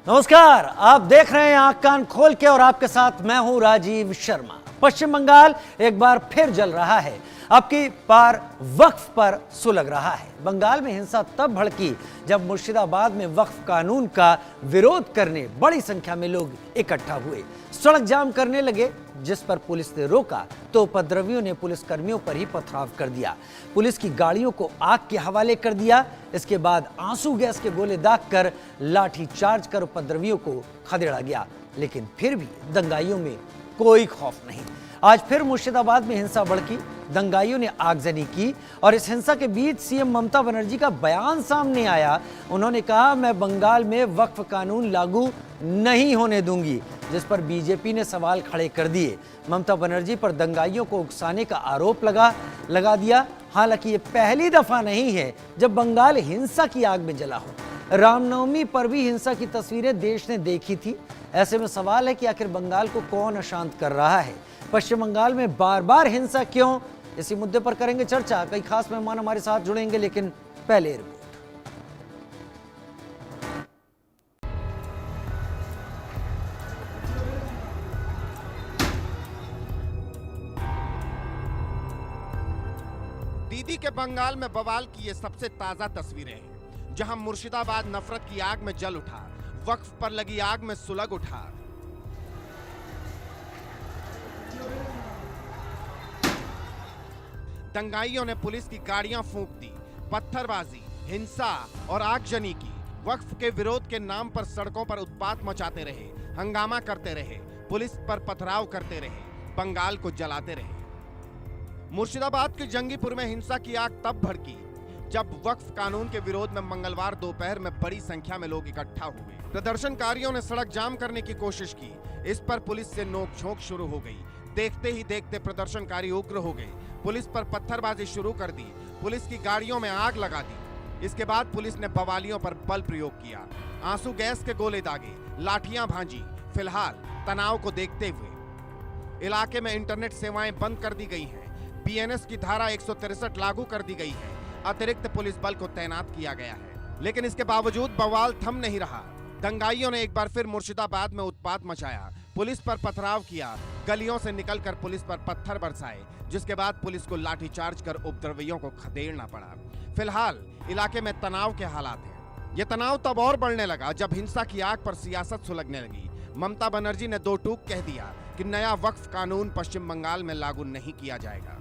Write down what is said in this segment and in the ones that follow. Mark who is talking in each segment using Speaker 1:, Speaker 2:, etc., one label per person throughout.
Speaker 1: नमस्कार, आप देख रहे हैं आंख कान खोल के और आपके साथ मैं हूं राजीव शर्मा। पश्चिम बंगाल एक बार फिर जल रहा है। अब की बार वक्फ पर सुलग रहा है। बंगाल में हिंसा तब भड़की जब मुर्शिदाबाद में वक्फ कानून का विरोध करने बड़ी संख्या में लोग इकट्ठा हुए, सड़क जाम करने लगे, जिस पर पुलिस ने रोका तो उपद्रवियों ने पुलिस कर्मियों पर ही पथराव कर दिया। पुलिस की गाड़ियों को आग के हवाले कर दिया। इसके बाद आंसू गैस के गोले दागकर लाठी चार्ज कर उपद्रवियों को खदेड़ा गया, लेकिन फिर भी दंगाइयों में कोई खौफ नहीं। आज फिर मुर्शिदाबाद में हिंसा भड़की, दंगाइयों ने आगजनी की और इस हिंसा के बीच सीएम ममता बनर्जी का बयान सामने आया। उन्होंने कहा, मैं बंगाल में वक्फ कानून लागू नहीं होने दूंगी, जिस पर बीजेपी ने सवाल खड़े कर दिए। ममता बनर्जी पर दंगाइयों को उकसाने का आरोप लगा दिया। हालांकि ये पहली दफा नहीं है जब बंगाल हिंसा की आग में जला हो। रामनवमी पर भी हिंसा की तस्वीरें देश ने देखी थी। ऐसे में सवाल है कि आखिर बंगाल को कौन अशांत कर रहा है? पश्चिम बंगाल में बार बार हिंसा क्यों? इसी मुद्दे पर करेंगे चर्चा। कई खास मेहमान हमारे साथ जुड़ेंगे, लेकिन पहले रिपोर्ट।
Speaker 2: दीदी के बंगाल में बवाल की ये सबसे ताजा तस्वीरें हैं, जहां मुर्शिदाबाद नफरत की आग में जल उठा, वक्फ पर लगी आग में सुलग उठा। दंगाइयों ने पुलिस की गाड़ियां फूंक दी, पत्थरबाजी, हिंसा और आगजनी की। वक्फ के विरोध के नाम पर सड़कों पर उत्पात मचाते रहे, हंगामा करते रहे, पुलिस पर पथराव करते रहे, बंगाल को जलाते रहे। मुर्शिदाबाद के जंगीपुर में हिंसा की आग तब भड़की जब वक्फ कानून के विरोध में मंगलवार दोपहर में बड़ी संख्या में लोग इकट्ठा हुए। प्रदर्शनकारियों ने सड़क जाम करने की कोशिश की। इस पर पुलिस से नोकझोंक शुरू हो गई। देखते ही देखते प्रदर्शनकारी उग्र हो गए, पुलिस पर पत्थरबाजी शुरू कर दी, पुलिस की गाड़ियों में आग लगा दी। इसके बाद पुलिस ने बवालियों पर बल प्रयोग किया, आंसू गैस के गोले दागे, लाठियां भांजी। फिलहाल तनाव को देखते हुए इलाके में इंटरनेट सेवाएं बंद कर दी गई हैं। बीएनएस की धारा 163 लागू कर दी गई है। अतिरिक्त पुलिस बल को तैनात किया गया है। लेकिन इसके बावजूद बवाल थम नहीं रहा। दंगाइयों ने एक बार फिर मुर्शिदाबाद में उत्पात मचाया, पुलिस पर पथराव किया, गलियों से निकलकर पुलिस पर पत्थर बरसाए, जिसके बाद पुलिस को लाठीचार्ज कर उपद्रवियों को खदेड़ना पड़ा। फिलहाल इलाके में तनाव के हालात हैं। ये तनाव तब और बढ़ने लगा जब हिंसा की आग पर सियासत सुलगने लगी। ममता बनर्जी ने दो टूक कह दिया कि नया वक्फ कानून पश्चिम बंगाल में लागू नहीं किया जाएगा।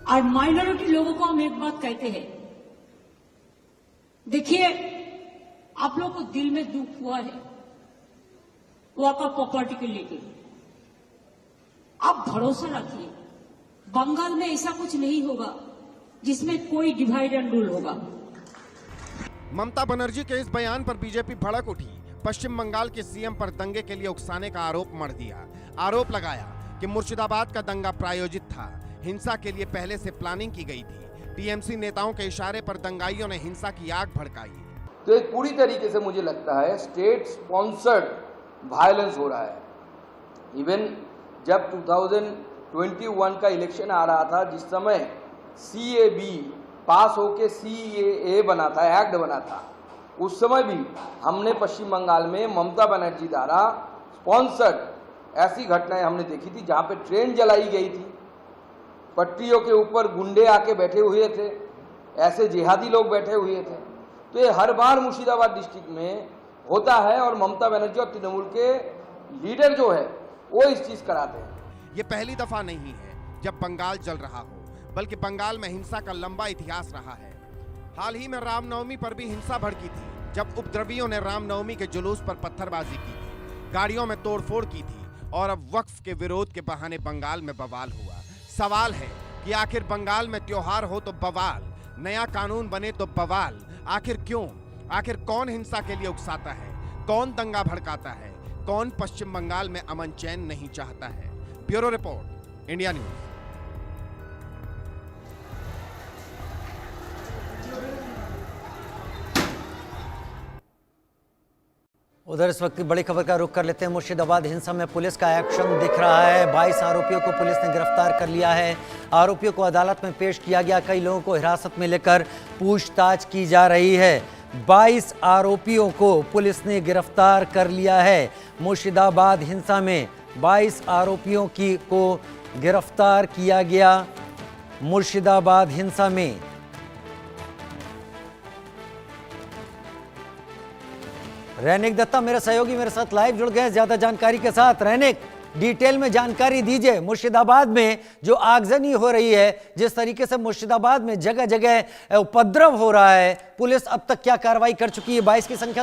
Speaker 3: और माइनॉरिटी लोगों को हम एक बात कहते हैं, देखिए, आप लोगों को दिल में दुख हुआ है वॉकर प्रॉपर्टी के लेके, आप भरोसा रखिए, बंगाल में ऐसा कुछ नहीं होगा जिसमें कोई डिवाइड एंड रूल होगा।
Speaker 2: ममता बनर्जी के इस बयान पर बीजेपी भड़क उठी। पश्चिम बंगाल के सीएम पर दंगे के लिए उकसाने का आरोप मढ़ दिया। आरोप लगाया कि मुर्शिदाबाद का दंगा प्रायोजित था, हिंसा के लिए पहले से प्लानिंग की गई थी। टीएमसी नेताओं के इशारे पर दंगाइयों ने हिंसा की आग भड़काई।
Speaker 4: तो एक पूरी तरीके से मुझे लगता है स्टेट स्पॉन्सर्ड वायलेंस हो रहा है। इवन जब 2021 का इलेक्शन आ रहा था, जिस समय CAB पास होके CAA बना था, एक्ट बना था, उस समय भी हमने पश्चिम बंगाल में ममता बनर्जी द्वारा स्पॉन्सर्ड ऐसी घटनाएं हमने देखी थी, जहां पे ट्रेन जलाई गई थी, पटरियों के ऊपर गुंडे आके बैठे हुए थे, ऐसे जिहादी लोग बैठे हुए थे। तो ये हर बार मुर्शिदाबाद डिस्ट्रिक्ट में होता है और ममता बनर्जी और तृणमूल के लीडर जो है वो इस चीज कराते हैं।
Speaker 2: ये पहली दफा नहीं है जब बंगाल जल रहा हो, बल्कि बंगाल में हिंसा का लंबा इतिहास रहा है। हाल ही में रामनवमी पर भी हिंसा भड़की थी, जब उपद्रवियों ने रामनवमी के जुलूस पर पत्थरबाजी की थी, गाड़ियों में तोड़फोड़ की थी और अब वक्फ के विरोध के बहाने बंगाल में बवाल हुआ। सवाल है कि आखिर बंगाल में त्योहार हो तो बवाल, नया कानून बने तो बवाल। आखिर क्यों? आखिर कौन हिंसा के लिए उकसाता है? कौन दंगा भड़काता है? कौन पश्चिम बंगाल में अमन चैन नहीं चाहता है? Bureau report, India news.
Speaker 1: उधर इस वक्त की बड़ी खबर का रुख कर लेते हैं। मुर्शिदाबाद हिंसा में पुलिस का एक्शन दिख रहा है। 22 आरोपियों को पुलिस ने गिरफ्तार कर लिया है। आरोपियों को अदालत में पेश किया गया। कई लोगों को हिरासत में लेकर पूछताछ की जा रही है। 22 आरोपियों को पुलिस ने गिरफ्तार कर लिया है। मुर्शिदाबाद हिंसा में 22 आरोपियों को गिरफ्तार किया गया। मुर्शिदाबाद हिंसा में रैनिक दत्ता मेरे सहयोगी मेरे साथ लाइव जुड़ गए ज्यादा जानकारी के साथ। रैनिक, डिटेल में जानकारी दीजिए, मुर्शिदाबाद में जो आगजनी हो रही है, जिस तरीके से मुर्शिदाबाद में जगह जगह उपद्रव हो रहा है, पुलिस अब तक क्या कार्रवाई कर चुकी है? 22 की संख्या तो